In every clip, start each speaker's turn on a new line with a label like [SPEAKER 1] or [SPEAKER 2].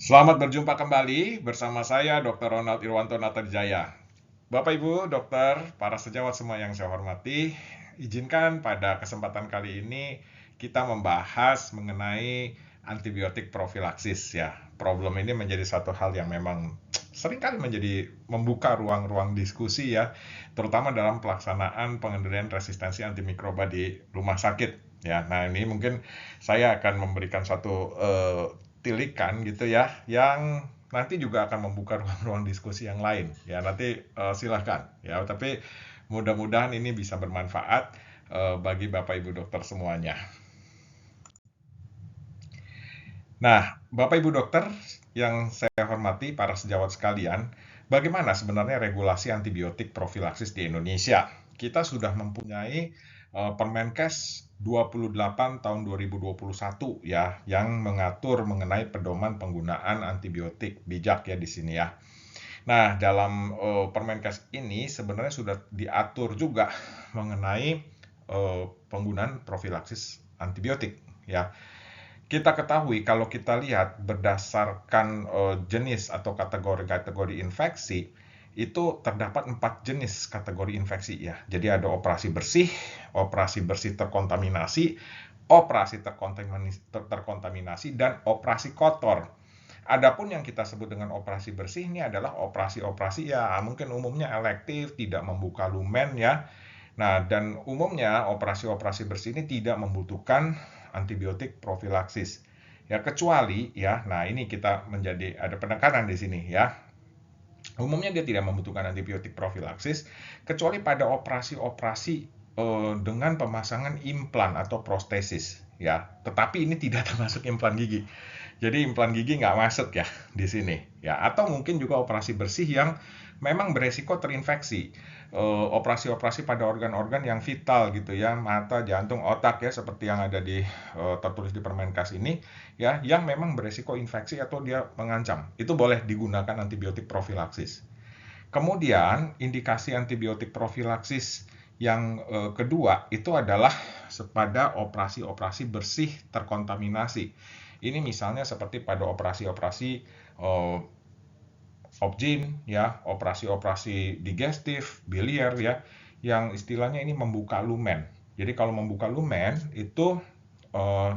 [SPEAKER 1] Selamat berjumpa kembali bersama saya Dr. Ronald Irwanto Natadjaya. Bapak Ibu, dokter, para sejawat semua yang saya hormati, izinkan pada kesempatan kali ini kita membahas mengenai antibiotik profilaksis ya. Problem ini menjadi satu hal yang memang seringkali menjadi membuka ruang-ruang diskusi ya, terutama dalam pelaksanaan pengendalian resistensi antimikroba di rumah sakit. Ya, nah ini mungkin saya akan memberikan satu tilikan gitu ya, yang nanti juga akan membuka ruang-ruang diskusi yang lain. Ya, nanti silahkan ya, tapi mudah-mudahan ini bisa bermanfaat bagi Bapak Ibu dokter semuanya. Nah, Bapak Ibu dokter yang saya hormati, para sejawat sekalian, bagaimana sebenarnya regulasi antibiotik profilaksis di Indonesia? Kita sudah mempunyai Permenkes 28 tahun 2021 ya, yang mengatur mengenai pedoman penggunaan antibiotik bijak ya di sini ya. Nah, dalam Permenkes ini sebenarnya sudah diatur juga mengenai penggunaan profilaksis antibiotik ya. Kita ketahui kalau kita lihat berdasarkan jenis atau kategori-kategori infeksi, itu terdapat 4 jenis kategori infeksi ya. Jadi ada operasi bersih terkontaminasi, operasi terkontaminasi, dan operasi kotor. Adapun yang kita sebut dengan operasi bersih ini adalah operasi-operasi ya mungkin umumnya elektif, tidak membuka lumen ya. Nah, dan umumnya operasi-operasi bersih ini tidak membutuhkan antibiotik profilaksis. Ya, kecuali ya, nah ini kita menjadi ada penekanan di sini ya. Umumnya dia tidak membutuhkan antibiotik profilaksis kecuali pada operasi-operasi dengan pemasangan implan atau prostesis ya. Tetapi ini tidak termasuk implan gigi. Jadi implan gigi nggak masuk ya di sini ya. Atau mungkin juga operasi bersih yang memang beresiko terinfeksi. Operasi-operasi pada organ-organ yang vital gitu ya, mata, jantung, otak ya, seperti yang ada di tertulis di Permenkes ini ya, yang memang beresiko infeksi atau dia mengancam. Itu boleh digunakan antibiotik profilaksis. Kemudian indikasi antibiotik profilaksis yang kedua itu adalah pada operasi-operasi bersih terkontaminasi. Ini misalnya seperti pada operasi-operasi obgyn ya, operasi-operasi digestif, biliar ya, yang istilahnya ini membuka lumen. Jadi kalau membuka lumen itu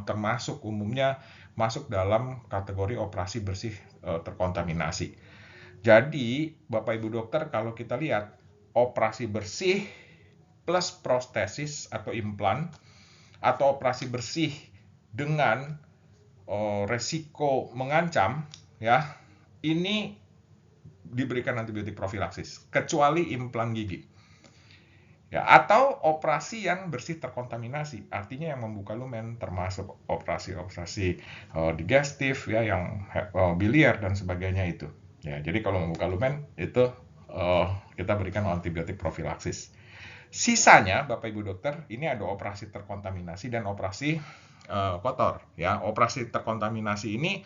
[SPEAKER 1] termasuk umumnya masuk dalam kategori operasi bersih terkontaminasi. Jadi Bapak Ibu dokter kalau kita lihat operasi bersih plus prostesis atau implan atau operasi bersih dengan resiko mengancam ya, ini diberikan antibiotik profilaksis kecuali implan gigi ya, atau operasi yang bersih terkontaminasi, artinya yang membuka lumen termasuk operasi-operasi digestif ya, yang biliar dan sebagainya itu ya. Jadi kalau membuka lumen itu kita berikan antibiotik profilaksis. Sisanya Bapak Ibu dokter ini ada operasi terkontaminasi dan operasi kotor ya. Operasi terkontaminasi ini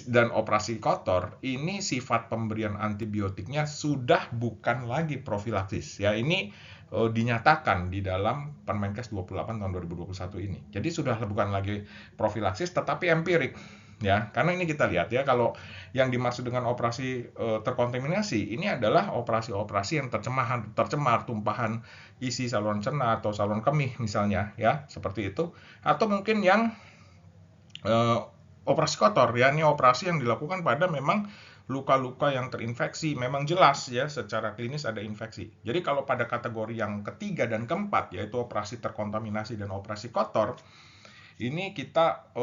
[SPEAKER 1] dan operasi kotor ini sifat pemberian antibiotiknya sudah bukan lagi profilaksis ya. Ini dinyatakan di dalam Permenkes 28 tahun 2021 ini. Jadi sudah bukan lagi profilaksis tetapi empirik ya. Karena ini kita lihat ya, kalau yang dimaksud dengan operasi terkontaminasi ini adalah operasi-operasi yang tercemar tumpahan isi saluran cerna atau saluran kemih misalnya ya, seperti itu. Atau mungkin yang operasi kotor ya, ini operasi yang dilakukan pada memang luka-luka yang terinfeksi, memang jelas ya secara klinis ada infeksi. Jadi kalau pada kategori yang ketiga dan keempat yaitu operasi terkontaminasi dan operasi kotor, ini kita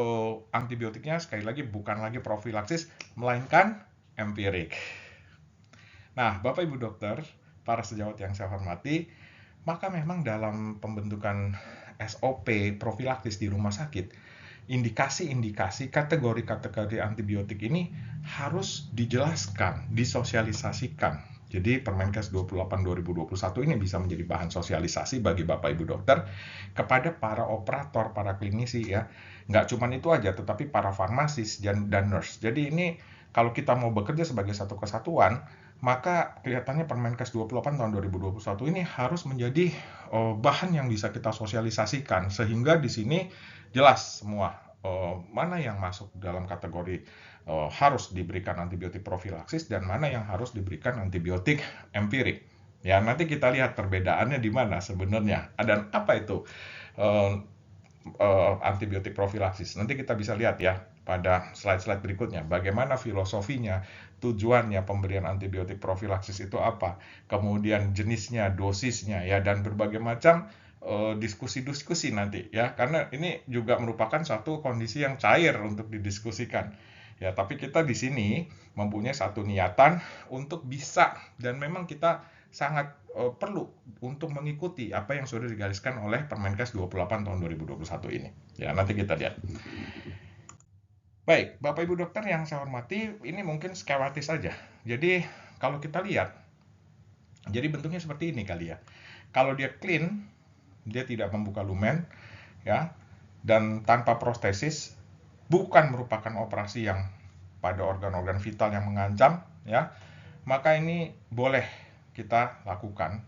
[SPEAKER 1] antibiotiknya sekali lagi bukan lagi profilaksis melainkan empirik. Nah, Bapak Ibu dokter, para sejawat yang saya hormati, maka memang dalam pembentukan SOP profilaksis di rumah sakit, indikasi-indikasi kategori-kategori antibiotik ini harus dijelaskan, disosialisasikan. Jadi Permenkes 28 2021 ini bisa menjadi bahan sosialisasi bagi Bapak Ibu dokter kepada para operator, para klinisi ya. Nggak cuma itu aja, tetapi para farmasis dan nurse. Jadi ini kalau kita mau bekerja sebagai satu kesatuan, maka kelihatannya Permenkes 28 tahun 2021 ini harus menjadi bahan yang bisa kita sosialisasikan sehingga di sini jelas semua mana yang masuk dalam kategori harus diberikan antibiotik profilaksis dan mana yang harus diberikan antibiotik empirik. Ya, nanti kita lihat perbedaannya di mana sebenarnya dan apa itu antibiotik profilaksis. Nanti kita bisa lihat ya pada slide-slide berikutnya bagaimana filosofinya, tujuannya pemberian antibiotik profilaksis itu apa, kemudian jenisnya, dosisnya ya, dan berbagai macam diskusi-diskusi nanti ya, karena ini juga merupakan suatu kondisi yang cair untuk didiskusikan. Ya, tapi kita di sini mempunyai satu niatan untuk bisa, dan memang kita sangat perlu untuk mengikuti apa yang sudah digariskan oleh Permenkes 28 tahun 2021 ini. Ya, nanti kita lihat. Baik, Bapak Ibu dokter yang saya hormati, ini mungkin skematis saja. Jadi, kalau kita lihat, jadi bentuknya seperti ini kali ya. Kalau dia clean, dia tidak membuka lumen, ya, dan tanpa prostesis, bukan merupakan operasi yang pada organ-organ vital yang mengancam, ya, maka ini boleh kita lakukan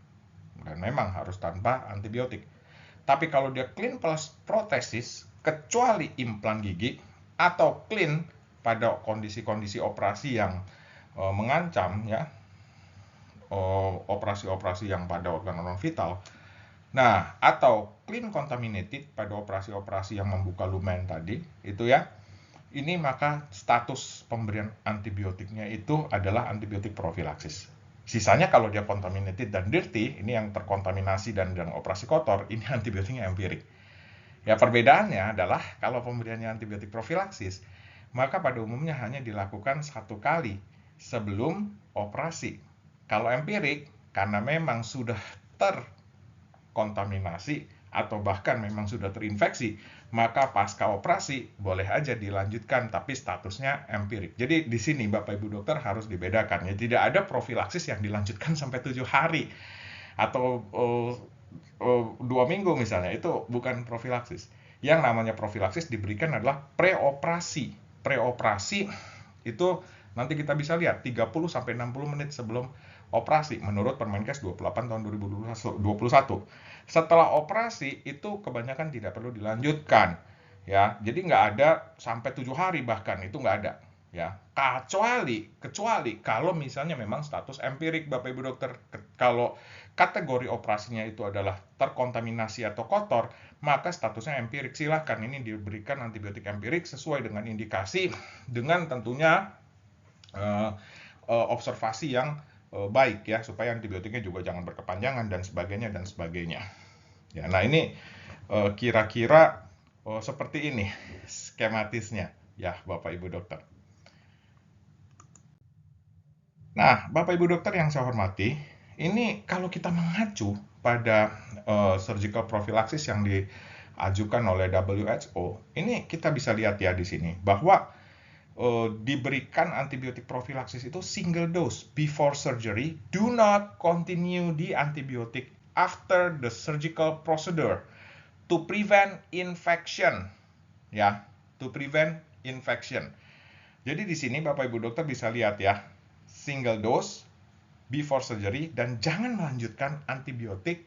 [SPEAKER 1] dan memang harus tanpa antibiotik. Tapi kalau dia clean plus protesis, kecuali implan gigi atau clean pada kondisi-kondisi operasi yang mengancam ya, operasi-operasi yang pada organ-organ vital. Nah, atau clean contaminated pada operasi-operasi yang membuka lumen tadi, itu ya. Ini maka status pemberian antibiotiknya itu adalah antibiotik profilaksis. Sisanya kalau dia contaminated dan dirty, ini yang terkontaminasi dan operasi kotor, ini antibiotiknya empirik. Ya, perbedaannya adalah kalau pemberiannya antibiotik profilaksis, maka pada umumnya hanya dilakukan 1 kali sebelum operasi. Kalau empirik, karena memang sudah terkontaminasi atau bahkan memang sudah terinfeksi, maka pasca operasi boleh aja dilanjutkan, tapi statusnya empirik. Jadi di sini Bapak Ibu dokter harus dibedakan, ya tidak ada profilaksis yang dilanjutkan sampai 7 hari atau 2 minggu misalnya, itu bukan profilaksis. Yang namanya profilaksis diberikan adalah preoperasi. Preoperasi itu nanti kita bisa lihat 30 sampai 60 menit sebelum operasi menurut Permenkes 28 tahun 2021. Setelah operasi itu kebanyakan tidak perlu dilanjutkan ya. Jadi nggak ada sampai 7 hari, bahkan itu nggak ada ya. Kecuali kalau misalnya memang status empirik Bapak Ibu dokter. Kalau kategori operasinya itu adalah terkontaminasi atau kotor, maka statusnya empirik. Silahkan ini diberikan antibiotik empirik sesuai dengan indikasi, dengan tentunya observasi yang baik ya, supaya antibiotiknya juga jangan berkepanjangan dan sebagainya dan sebagainya. Ya, nah ini kira-kira seperti ini skematisnya ya Bapak Ibu dokter. Nah, Bapak Ibu dokter yang saya hormati, ini kalau kita mengacu pada surgical prophylaxis yang diajukan oleh WHO, ini kita bisa lihat ya di sini bahwa diberikan antibiotik profilaksis itu single dose before surgery. Do not continue the antibiotic after the surgical procedure to prevent infection. Ya, to prevent infection. Jadi di sini Bapak Ibu dokter bisa lihat ya, single dose before surgery, dan jangan melanjutkan antibiotik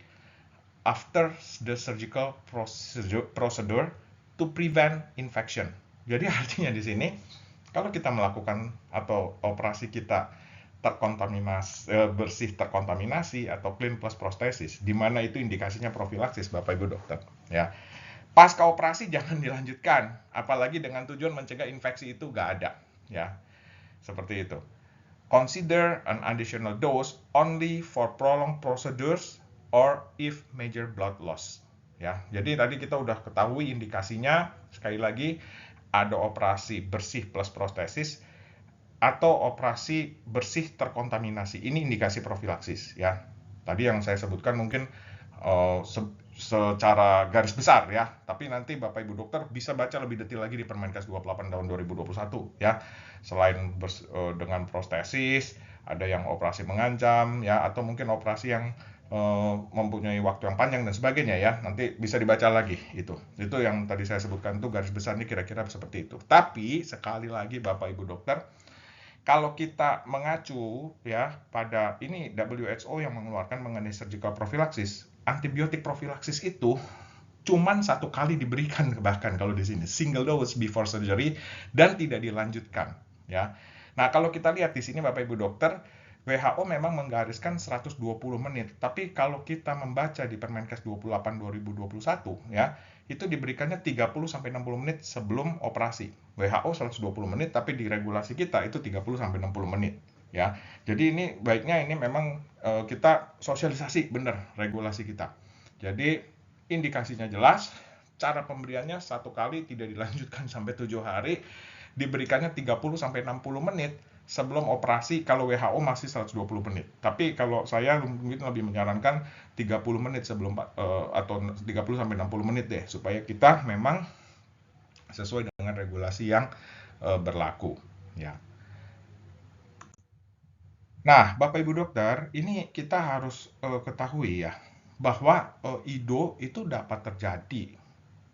[SPEAKER 1] after the surgical procedure to prevent infection. Jadi artinya di sini kalau kita melakukan atau operasi kita bersih terkontaminasi atau clean plus prostesis, di mana itu indikasinya profilaksis Bapak Ibu dokter ya. Pasca operasi jangan dilanjutkan, apalagi dengan tujuan mencegah infeksi, itu nggak ada ya. Seperti itu. Consider an additional dose only for prolonged procedures or if major blood loss. Ya, jadi tadi kita udah ketahui indikasinya. Sekali lagi, ada operasi bersih plus prostesis atau operasi bersih terkontaminasi. Ini indikasi profilaksis ya. Tadi yang saya sebutkan mungkin secara garis besar ya, tapi nanti Bapak Ibu dokter bisa baca lebih detail lagi di Permenkes 28 tahun 2021 ya. Selain dengan prostesis, ada yang operasi mengancam ya, atau mungkin operasi yang mempunyai waktu yang panjang dan sebagainya ya. Nanti bisa dibaca lagi itu yang tadi saya sebutkan, itu garis besarnya kira-kira seperti itu. Tapi sekali lagi Bapak Ibu dokter, kalau kita mengacu ya pada ini WHO yang mengeluarkan mengenai surgical prophylaxis, antibiotik profilaksis itu cuman satu kali diberikan, bahkan kalau di sini single dose before surgery, dan tidak dilanjutkan, ya. Nah, kalau kita lihat di sini Bapak Ibu dokter, WHO memang menggariskan 120 menit, tapi kalau kita membaca di Permenkes 28 2021, ya, itu diberikannya 30 sampai 60 menit sebelum operasi. WHO 120 menit, tapi di regulasi kita itu 30 sampai 60 menit, ya. Jadi ini baiknya ini memang kita sosialisasi benar regulasi kita. Jadi indikasinya jelas, cara pemberiannya satu kali, tidak dilanjutkan sampai 7 hari, diberikannya 30 sampai 60 menit sebelum operasi kalau WHO masih 120 menit. Tapi kalau saya mungkin lebih menyarankan 30 menit sebelum atau 30 sampai 60 menit deh, supaya kita memang sesuai dengan regulasi yang berlaku, ya. Nah, Bapak Ibu dokter, ini kita harus ketahui ya, bahwa IDO itu dapat terjadi.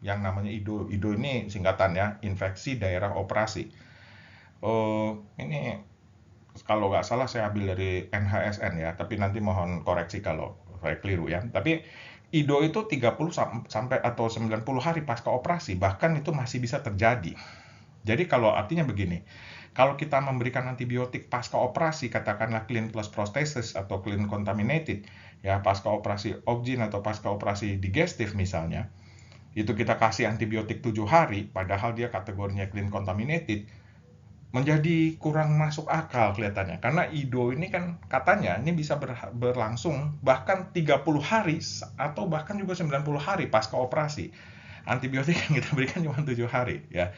[SPEAKER 1] Yang namanya IDO, IDO ini singkatannya infeksi daerah operasi. Ini kalau nggak salah saya ambil dari NHSN ya, tapi nanti mohon koreksi kalau saya keliru ya. Tapi IDO itu 30 sampai atau 90 hari pasca operasi, bahkan itu masih bisa terjadi. Jadi kalau artinya begini, kalau kita memberikan antibiotik pasca operasi, katakanlah clean plus prosthesis atau clean contaminated, ya pasca operasi Opgin atau pasca operasi digestif misalnya, itu kita kasih antibiotik 7 hari, padahal dia kategorinya clean contaminated, menjadi kurang masuk akal kelihatannya. Karena IDO ini kan katanya ini bisa berlangsung bahkan 30 hari atau bahkan juga 90 hari pasca operasi. Antibiotik yang kita berikan cuma 7 hari ya.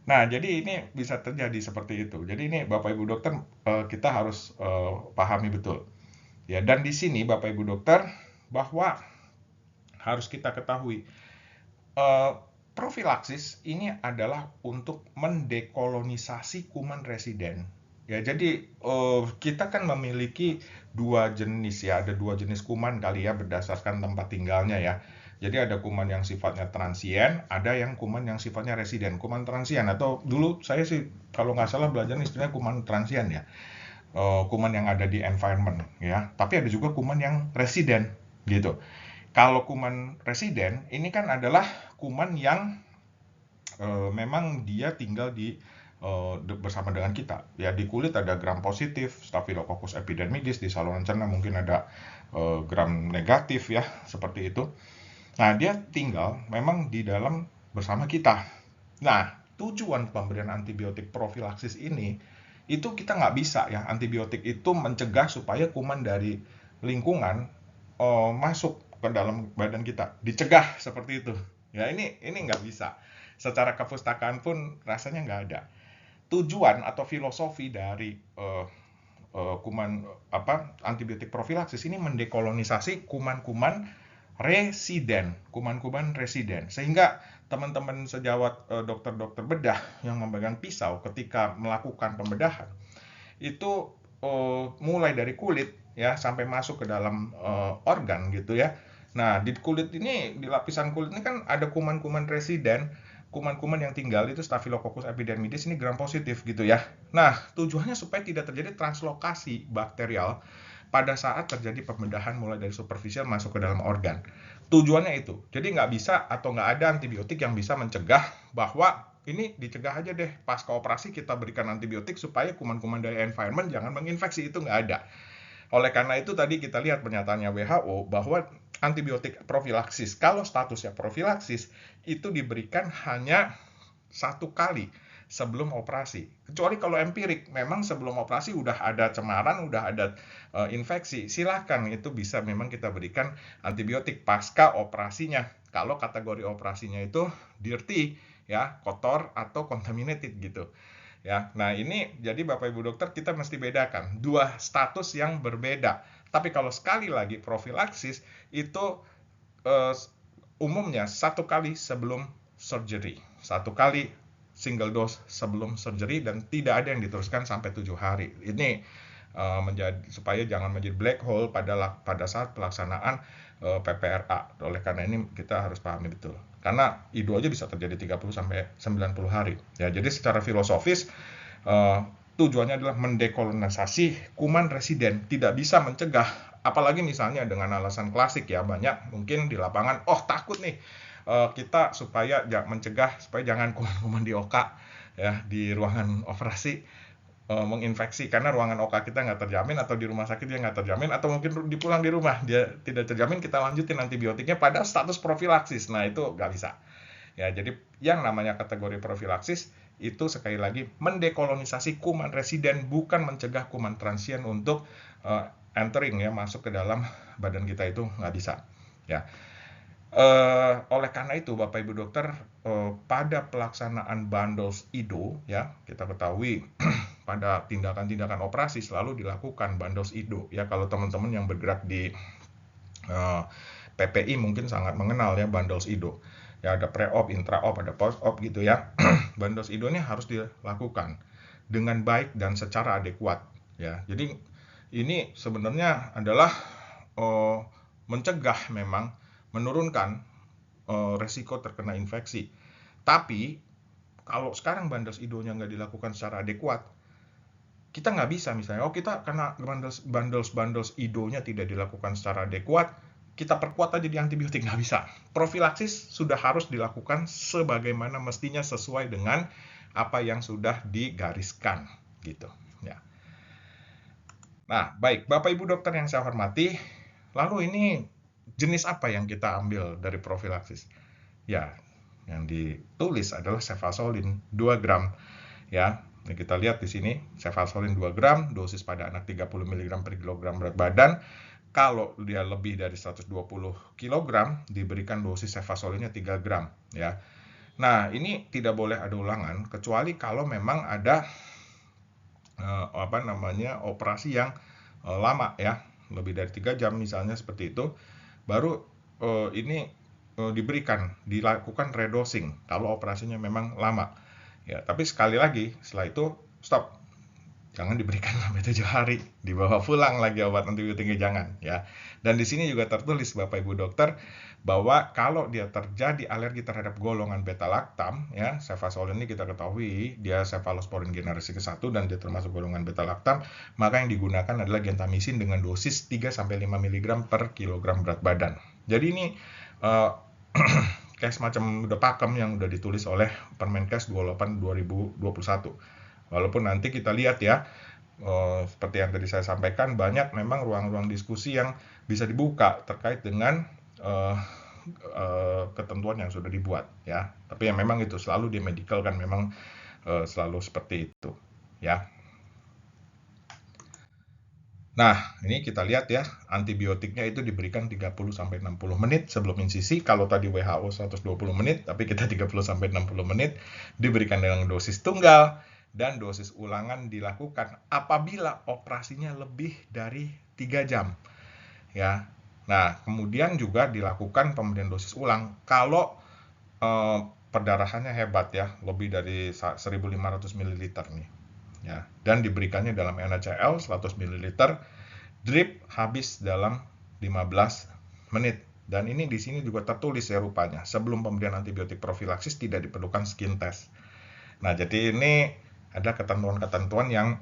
[SPEAKER 1] Nah, jadi ini bisa terjadi seperti itu. Jadi ini Bapak Ibu dokter kita harus pahami betul. Ya, dan di sini Bapak Ibu dokter bahwa harus kita ketahui profilaksis ini adalah untuk mendekolonisasi kuman residen. Ya, jadi kita kan memiliki dua jenis ya, ada dua jenis kuman kali ya berdasarkan tempat tinggalnya ya. Jadi ada kuman yang sifatnya transien, ada yang kuman yang sifatnya residen. Kuman transien atau dulu saya sih kalau nggak salah belajar istilahnya kuman transien ya. Kuman yang ada di environment ya. Tapi ada juga kuman yang residen gitu. Kalau kuman residen ini kan adalah kuman yang memang dia tinggal di bersama dengan kita. Ya di kulit ada gram positif, Staphylococcus epidermidis, di saluran cerna mungkin ada gram negatif ya, seperti itu. Nah, dia tinggal memang di dalam bersama kita. Nah, tujuan pemberian antibiotik profilaksis ini, itu kita nggak bisa ya, antibiotik itu mencegah supaya kuman dari lingkungan masuk ke dalam badan kita. Dicegah seperti itu. Ya, ini nggak bisa. Secara kepustakaan pun rasanya nggak ada. Tujuan atau filosofi dari kuman antibiotik profilaksis ini mendekolonisasi kuman-kuman residen, kuman-kuman residen. Sehingga teman-teman sejawat dokter-dokter bedah yang memegang pisau ketika melakukan pembedahan itu mulai dari kulit ya sampai masuk ke dalam organ gitu ya. Nah, di kulit ini, di lapisan kulit ini kan ada kuman-kuman residen, kuman-kuman yang tinggal itu Staphylococcus epidermidis ini gram positif gitu ya. Nah, tujuannya supaya tidak terjadi translokasi bakterial pada saat terjadi pembedahan mulai dari superficial masuk ke dalam organ. Tujuannya itu. Jadi nggak bisa atau nggak ada antibiotik yang bisa mencegah bahwa ini dicegah aja deh pasca operasi kita berikan antibiotik supaya kuman-kuman dari environment jangan menginfeksi, itu nggak ada. Oleh karena itu tadi kita lihat pernyataannya WHO bahwa antibiotik profilaksis, kalau statusnya profilaksis, itu diberikan hanya satu kali sebelum operasi. Kecuali kalau empirik, memang sebelum operasi udah ada cemaran, udah ada infeksi, silahkan itu bisa memang kita berikan antibiotik pasca operasinya. Kalau kategori operasinya itu dirty, ya kotor atau contaminated gitu. Ya, nah ini jadi Bapak Ibu dokter kita mesti bedakan dua status yang berbeda. Tapi kalau sekali lagi profilaksis itu umumnya satu kali sebelum surgery, satu kali single dose sebelum surgery dan tidak ada yang diteruskan sampai 7 hari. Ini menjadi supaya jangan menjadi black hole pada saat pelaksanaan PPRA. Oleh karena ini kita harus pahami betul. Karena IDO aja bisa terjadi 30 sampai 90 hari. Ya, jadi secara filosofis tujuannya adalah mendekolonisasi kuman residen, tidak bisa mencegah Apalagi misalnya dengan alasan klasik ya, banyak mungkin di lapangan, takut nih kita supaya mencegah supaya jangan kuman-kuman di oka ya di ruangan operasi menginfeksi, karena ruangan oka kita nggak terjamin, atau di rumah sakit dia nggak terjamin, atau mungkin dipulang di rumah dia tidak terjamin, kita lanjutin antibiotiknya pada status profilaksis. Nah, itu nggak bisa. Ya, jadi yang namanya kategori profilaksis itu sekali lagi mendekolonisasi kuman residen, bukan mencegah kuman transien untuk entering ya, masuk ke dalam badan kita, itu nggak bisa. Ya. Oleh karena itu, Bapak Ibu dokter, pada pelaksanaan bundles IDO ya, kita ketahui pada tindakan-tindakan operasi selalu dilakukan bundles IDO ya. Kalau teman-teman yang bergerak di PPI mungkin sangat mengenal ya bundles IDO. Ya, ada pre-op, intra-op, ada post-op gitu ya. Bundles IDO ini harus dilakukan dengan baik dan secara adekuat ya. Jadi ini sebenarnya adalah mencegah, memang menurunkan resiko terkena infeksi. Tapi kalau sekarang bundles IDO-nya nggak dilakukan secara adekuat, kita nggak bisa misalnya, kita karena bundles IDO-nya tidak dilakukan secara adekuat, kita perkuat aja di antibiotik, nggak bisa. Profilaksis sudah harus dilakukan sebagaimana mestinya sesuai dengan apa yang sudah digariskan gitu ya. Nah, baik Bapak Ibu dokter yang saya hormati, lalu ini jenis apa yang kita ambil dari profilaksis? Ya, yang ditulis adalah cefazolin 2 gram ya. Ini kita lihat di sini, cefazolin 2 gram, dosis pada anak 30 mg per kilogram berat badan. Kalau dia lebih dari 120 kg, diberikan dosis cefazolinnya 3 gram ya. Nah, ini tidak boleh ada ulangan kecuali kalau memang ada operasi yang lama ya, lebih dari 3 jam misalnya, seperti itu, baru ini dilakukan redosing kalau operasinya memang lama ya. Tapi sekali lagi setelah itu stop, jangan diberikan sampai 7 hari, dibawa pulang lagi obat antibiotiknya, jangan ya. Dan di sini juga tertulis Bapak Ibu dokter bahwa kalau dia terjadi alergi terhadap golongan beta laktam ya, cefazolin ini kita ketahui dia cephalosporin generasi ke-1 dan dia termasuk golongan beta laktam, maka yang digunakan adalah gentamisin dengan dosis 3-5 mg per kilogram berat badan. Jadi ini kayak semacam udah pakem yang udah ditulis oleh Permenkes 28 2021. Walaupun nanti kita lihat ya, seperti yang tadi saya sampaikan, banyak memang ruang-ruang diskusi yang bisa dibuka terkait dengan ketentuan yang sudah dibuat ya. Tapi yang memang itu selalu di medical kan memang selalu seperti itu ya. Nah, ini kita lihat ya, antibiotiknya itu diberikan 30-60 menit sebelum insisi. Kalau tadi WHO 120 menit, tapi kita 30-60 menit, diberikan dengan dosis tunggal, dan dosis ulangan dilakukan apabila operasinya lebih dari 3 jam. Ya. Nah, kemudian juga dilakukan pemberian dosis ulang kalau perdarahannya hebat ya, lebih dari 1.500 ml nih. Ya, dan diberikannya dalam NaCl 100 ml, drip habis dalam 15 menit. Dan ini di sini juga tertulis ya rupanya, sebelum pemberian antibiotik profilaksis tidak diperlukan skin test. Nah, jadi ini ada ketentuan-ketentuan yang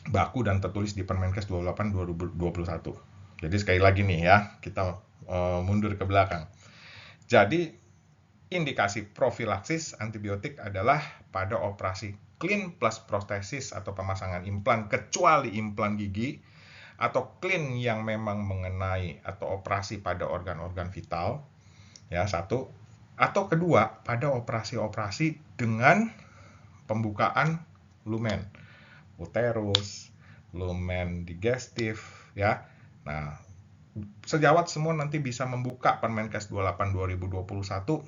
[SPEAKER 1] baku dan tertulis di Permenkes 28 2021. Jadi sekali lagi nih ya, kita mundur ke belakang. Jadi indikasi profilaksis antibiotik adalah pada operasi clean plus protesis atau pemasangan implan, kecuali implan gigi, atau clean yang memang mengenai atau operasi pada organ-organ vital ya, satu, atau kedua pada operasi-operasi dengan pembukaan lumen uterus, lumen digestif ya. Nah, sejawat semua nanti bisa membuka Permenkes 28 2021,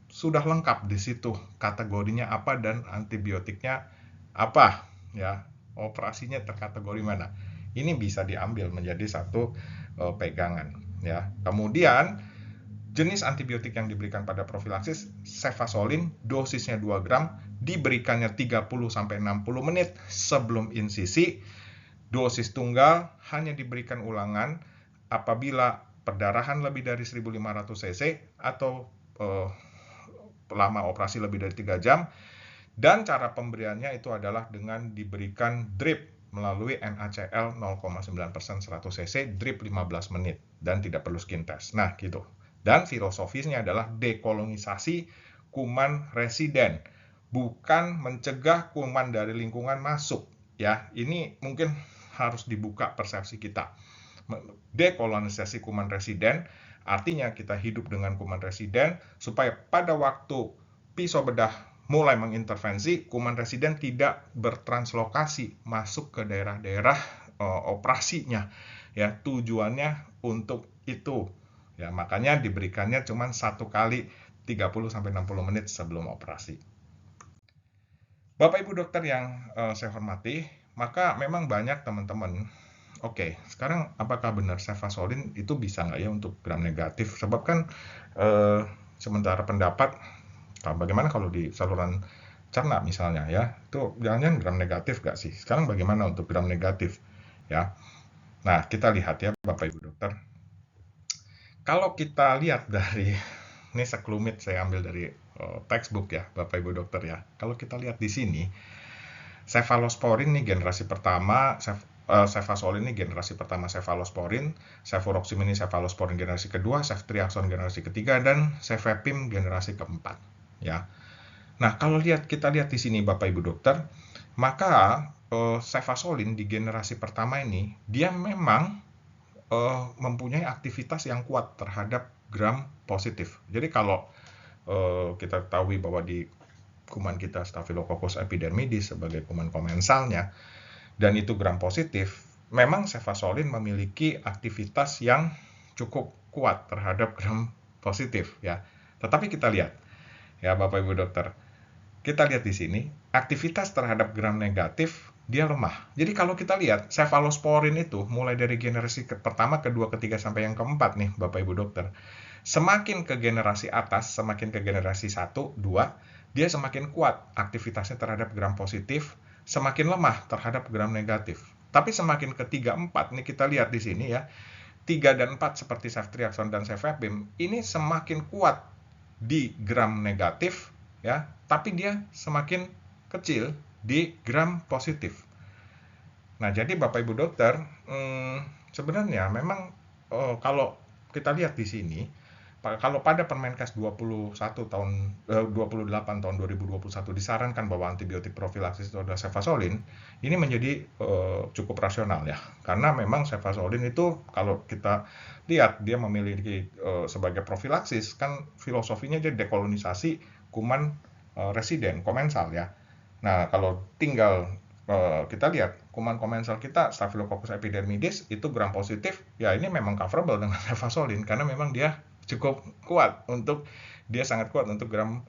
[SPEAKER 1] sudah lengkap di situ kategorinya apa dan antibiotiknya apa ya, operasinya terkategori mana. Ini bisa diambil menjadi satu pegangan ya. Kemudian jenis antibiotik yang diberikan pada profilaksis, cefazolin dosisnya 2 gram, diberikannya 30-60 menit sebelum insisi. Dosis tunggal hanya diberikan ulangan apabila perdarahan lebih dari 1.500 cc atau lama operasi lebih dari 3 jam. Dan cara pemberiannya itu adalah dengan diberikan drip melalui NaCl 0,9% 100 cc drip 15 menit dan tidak perlu skin test. Nah, gitu. Dan filosofisnya adalah dekolonisasi kuman residen, bukan mencegah kuman dari lingkungan masuk. Ya, ini mungkin harus dibuka persepsi kita. Dekolonisasi kuman residen artinya kita hidup dengan kuman residen supaya pada waktu pisau bedah mulai mengintervensi, kuman residen tidak bertranslokasi masuk ke daerah-daerah operasinya. Ya, tujuannya untuk itu. Ya, makanya diberikannya cuma 1 kali 30-60 menit sebelum operasi. Bapak Ibu dokter yang saya hormati, maka memang banyak teman-teman. Oke, sekarang apakah benar cefazolin itu bisa nggak ya untuk gram negatif? Sebab kan sementara pendapat, bagaimana kalau di saluran cerna misalnya ya, itu jangan-jangan gram negatif nggak sih? Sekarang bagaimana untuk gram negatif? Ya, nah kita lihat ya Bapak Ibu dokter. Kalau kita lihat dari, ini sekelumit saya ambil dari textbook ya Bapak Ibu dokter ya. Kalau kita lihat di sini, cefalosporin nih generasi pertama, cefazolin ini generasi pertama cefalosporin, cefuroxime ini cefalosporin generasi kedua, ceftriaxone generasi ketiga, dan cefepime generasi keempat. Ya. Nah, kalau kita lihat di sini Bapak Ibu dokter, maka cefazolin di generasi pertama ini dia memang mempunyai aktivitas yang kuat terhadap gram positif. Jadi kalau kita ketahui bahwa di kuman kita Staphylococcus epidermidis sebagai kuman komensalnya, dan itu gram positif, memang cefazolin memiliki aktivitas yang cukup kuat terhadap gram positif ya. Tetapi kita lihat ya Bapak Ibu dokter, kita lihat di sini aktivitas terhadap gram negatif dia lemah. Jadi kalau kita lihat cefalosporin itu mulai dari generasi pertama, kedua, ketiga sampai yang keempat nih Bapak Ibu dokter. Semakin ke generasi atas, semakin ke generasi 1, 2, dia semakin kuat aktivitasnya terhadap gram positif, semakin lemah terhadap gram negatif. Tapi semakin ke 3, 4, nih kita lihat di sini ya, 3 dan 4 seperti ceftriaxone dan cefepime, ini semakin kuat di gram negatif, ya, tapi dia semakin kecil di gram positif. Nah, jadi Bapak Ibu dokter, sebenarnya memang kalau kita lihat di sini, kalau pada Permenkes 28 tahun 2021 disarankan bahwa antibiotik profilaksis itu adalah cefazolin, ini menjadi cukup rasional ya. Karena memang cefazolin itu kalau kita lihat dia memiliki sebagai profilaksis, kan filosofinya dia dekolonisasi kuman residen, komensal ya. Nah, kalau tinggal kita lihat kuman komensal kita Staphylococcus epidermidis itu gram positif, ya ini memang coverable dengan cefazolin karena memang dia cukup kuat sangat kuat untuk gram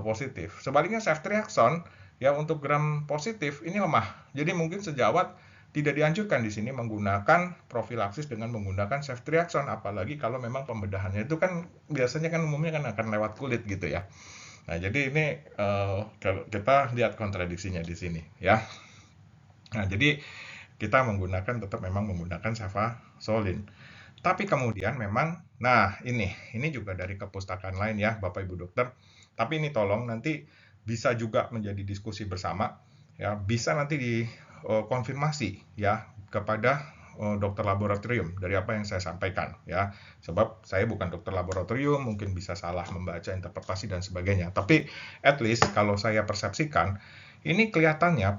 [SPEAKER 1] positif. Sebaliknya ceftriaxone ya untuk gram positif ini lemah. Jadi mungkin sejawat tidak dianjurkan di sini menggunakan profilaksis dengan menggunakan ceftriaxone, apalagi kalau memang pembedahannya itu kan biasanya kan umumnya kan akan lewat kulit gitu ya. Nah, jadi ini kalau kita lihat kontradiksinya di sini ya. Nah, jadi kita tetap memang menggunakan cefazolin. Tapi kemudian memang, nah ini juga dari kepustakaan lain ya Bapak Ibu dokter. Tapi ini tolong nanti bisa juga menjadi diskusi bersama ya, bisa nanti dikonfirmasi ya kepada dokter laboratorium dari apa yang saya sampaikan ya. Sebab saya bukan dokter laboratorium, mungkin bisa salah membaca interpretasi dan sebagainya. Tapi at least kalau saya persepsikan ini kelihatannya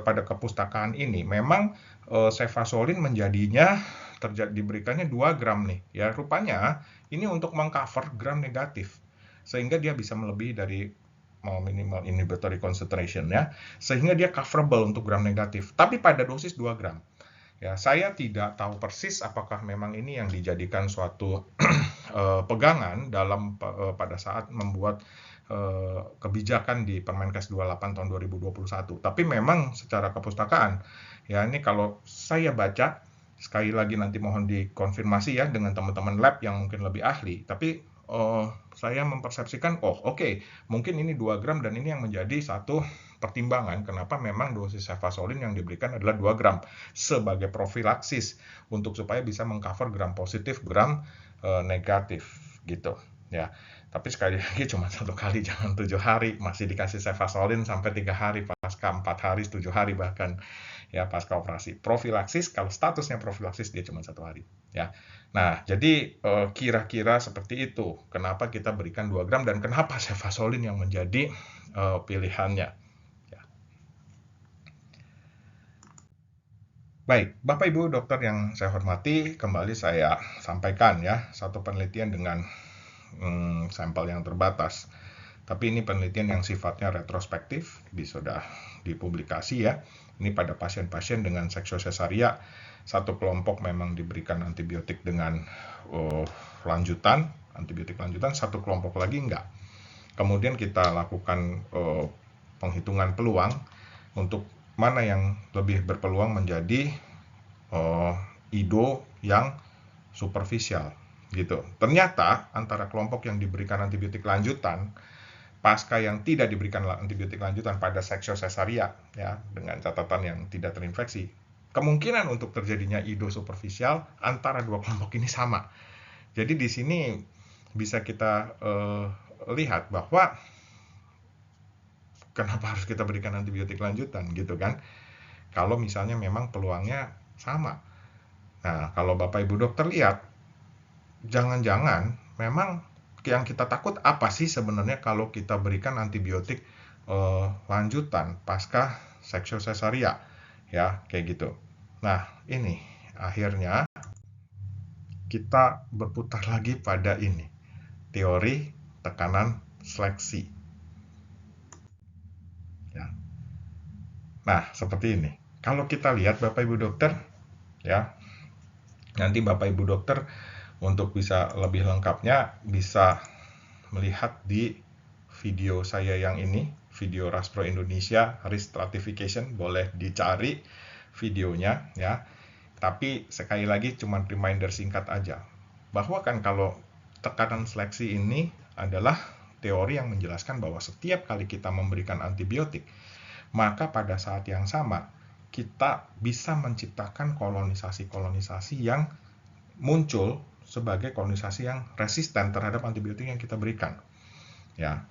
[SPEAKER 1] pada kepustakaan ini memang cefazolin menjadinya diberikannya 2 gram nih ya, rupanya ini untuk mengcover gram negatif sehingga dia bisa melebihi dari minimal inhibitory concentration ya, sehingga dia coverable untuk gram negatif tapi pada dosis 2 gram ya. Saya tidak tahu persis apakah memang ini yang dijadikan suatu pegangan dalam pada saat membuat kebijakan di Permenkes 28 tahun 2021. Tapi memang secara kepustakaan, ya ini kalau saya baca, sekali lagi nanti mohon dikonfirmasi ya dengan teman-teman lab yang mungkin lebih ahli, tapi saya mempersepsikan, oke, mungkin ini 2 gram dan ini yang menjadi satu pertimbangan kenapa memang dosis cefazolin yang diberikan adalah 2 gram sebagai profilaksis untuk supaya bisa mengcover gram positif, gram negatif gitu. ya. Tapi sekali lagi cuma 1 kali, jangan 7 hari. Masih dikasih cefazolin sampai 3 hari, pasca 4 hari, 7 hari bahkan, ya, pasca operasi. Profilaksis, kalau statusnya profilaksis dia cuma 1 hari, ya. Nah, jadi kira-kira seperti itu. Kenapa kita berikan 2 gram dan kenapa cefazolin yang menjadi pilihannya. Ya. Baik, Bapak Ibu dokter yang saya hormati, kembali saya sampaikan ya, satu penelitian dengan sampel yang terbatas. Tapi ini penelitian yang sifatnya retrospektif, sudah dipublikasi ya. Ini pada pasien-pasien dengan seksiosesaria, satu kelompok memang diberikan antibiotik dengan antibiotik lanjutan, satu kelompok lagi enggak. Kemudian kita lakukan penghitungan peluang untuk mana yang lebih berpeluang menjadi IDO yang superficial gitu. Ternyata antara kelompok yang diberikan antibiotik lanjutan pasca yang tidak diberikan antibiotik lanjutan pada seksiosesaria ya, dengan catatan yang tidak terinfeksi, kemungkinan untuk terjadinya IDO superficial antara dua kelompok ini sama. Jadi di sini bisa kita lihat bahwa kenapa harus kita berikan antibiotik lanjutan gitu kan, kalau misalnya memang peluangnya sama. Nah, kalau Bapak Ibu dokter lihat, jangan-jangan memang yang kita takut apa sih sebenarnya kalau kita berikan antibiotik lanjutan pasca seksiosesaria, ya, kayak gitu. Nah, ini akhirnya kita berputar lagi pada ini, teori tekanan seleksi. Ya. Nah, seperti ini. Kalau kita lihat Bapak Ibu dokter, ya, nanti Bapak Ibu dokter untuk bisa lebih lengkapnya bisa melihat di video saya yang ini, video Raspro Indonesia Risk Stratification, boleh dicari videonya ya. Tapi sekali lagi cuma reminder singkat aja, bahwa kan kalau tekanan seleksi ini adalah teori yang menjelaskan bahwa setiap kali kita memberikan antibiotik, maka pada saat yang sama kita bisa menciptakan kolonisasi-kolonisasi yang muncul sebagai kolonisasi yang resisten terhadap antibiotik yang kita berikan. Ya,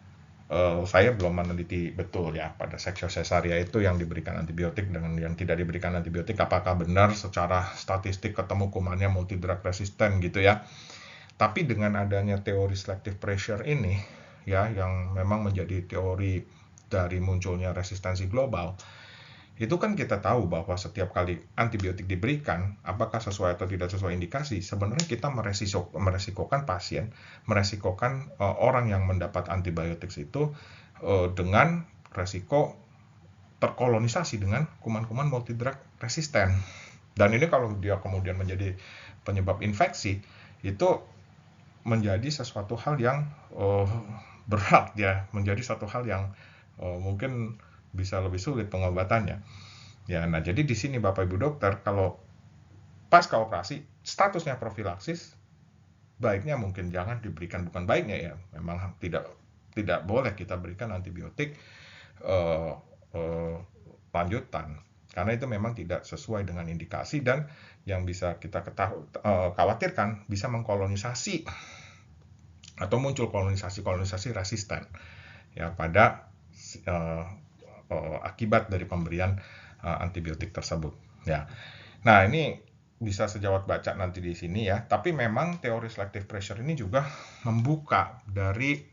[SPEAKER 1] saya belum meneliti betul ya pada seksiosesaria itu yang diberikan antibiotik dengan yang tidak diberikan antibiotik, apakah benar secara statistik ketemu kumannya multi drug resisten gitu ya. Tapi dengan adanya teori selective pressure ini ya, yang memang menjadi teori dari munculnya resistensi global, itu kan kita tahu bahwa setiap kali antibiotik diberikan, apakah sesuai atau tidak sesuai indikasi, sebenarnya kita meresikokan pasien, meresikokan orang yang mendapat antibiotik itu dengan resiko terkolonisasi dengan kuman-kuman multidrug resisten. Dan ini kalau dia kemudian menjadi penyebab infeksi, itu menjadi sesuatu hal yang berat ya, menjadi satu hal yang mungkin bisa lebih sulit pengobatannya. Ya, nah jadi di sini Bapak Ibu dokter, kalau pasca operasi statusnya profilaksis, baiknya mungkin jangan diberikan, bukan baiknya ya, memang tidak boleh kita berikan antibiotik lanjutan, karena itu memang tidak sesuai dengan indikasi dan yang bisa kita khawatirkan bisa mengkolonisasi atau muncul kolonisasi resisten ya pada akibat dari pemberian antibiotik tersebut ya. Nah, ini bisa sejawat baca nanti di sini ya, tapi memang teori selective pressure ini juga membuka dari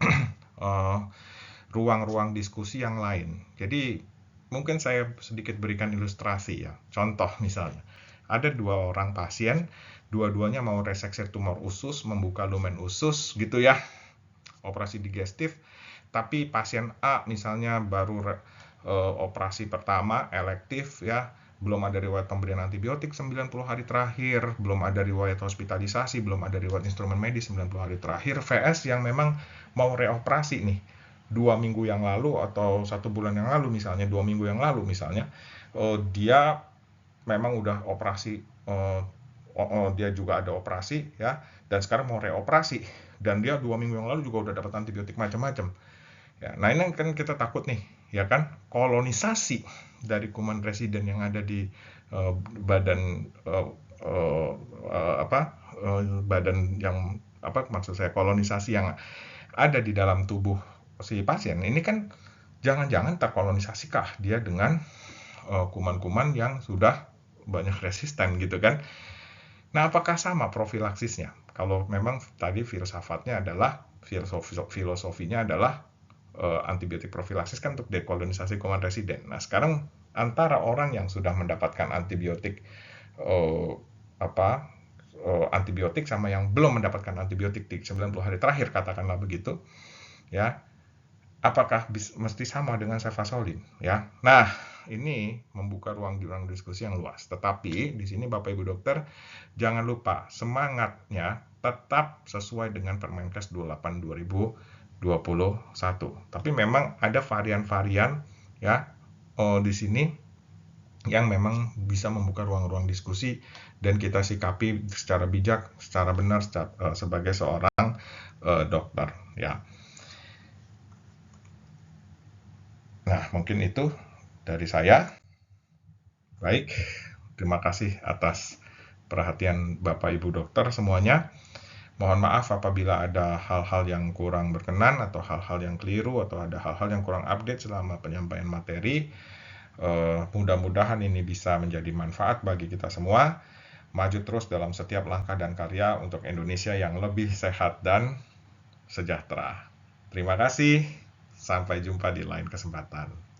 [SPEAKER 1] ruang-ruang diskusi yang lain. Jadi mungkin saya sedikit berikan ilustrasi ya. Contoh misalnya, ada 2 orang pasien, dua-duanya mau reseksi tumor usus, membuka lumen usus gitu ya, operasi digestif. Tapi pasien A misalnya baru operasi pertama elektif ya, belum ada riwayat pemberian antibiotik 90 hari terakhir, belum ada riwayat hospitalisasi, belum ada riwayat instrumen medis 90 hari terakhir, VS yang memang mau reoperasi nih 2 minggu yang lalu atau 1 bulan yang lalu misalnya, 2 minggu yang lalu misalnya, dia memang udah operasi, dia juga ada operasi ya, dan sekarang mau reoperasi, dan dia 2 minggu yang lalu juga udah dapat antibiotik macam-macam ya. Nah ini kan kita takut nih ya kan, kolonisasi dari kuman residen yang ada di badan badan yang maksud saya kolonisasi yang ada di dalam tubuh si pasien ini kan jangan-jangan terkolonisasikah dia dengan kuman-kuman yang sudah banyak resisten gitu kan. Nah, apakah sama profilaksisnya? Kalau memang tadi filsafatnya adalah filosofinya adalah antibiotik profilaksis kan untuk dekolonisasi kuman residen. Nah, sekarang antara orang yang sudah mendapatkan antibiotik eh, antibiotik sama yang belum mendapatkan antibiotik di 90 hari terakhir katakanlah begitu, ya. Apakah mesti sama dengan cefazolin, ya? Nah, ini membuka ruang diskusi yang luas. Tetapi di sini Bapak Ibu dokter jangan lupa semangatnya tetap sesuai dengan Permenkes 28 2021. Tapi memang ada varian-varian ya di sini yang memang bisa membuka ruang-ruang diskusi dan kita sikapi secara bijak, secara benar sebagai seorang dokter ya. Nah, mungkin itu dari saya. Baik, terima kasih atas perhatian Bapak Ibu dokter semuanya. Mohon maaf apabila ada hal-hal yang kurang berkenan atau hal-hal yang keliru atau ada hal-hal yang kurang update selama penyampaian materi. Mudah-mudahan ini bisa menjadi manfaat bagi kita semua. Maju terus dalam setiap langkah dan karya untuk Indonesia yang lebih sehat dan sejahtera. Terima kasih. Sampai jumpa di lain kesempatan.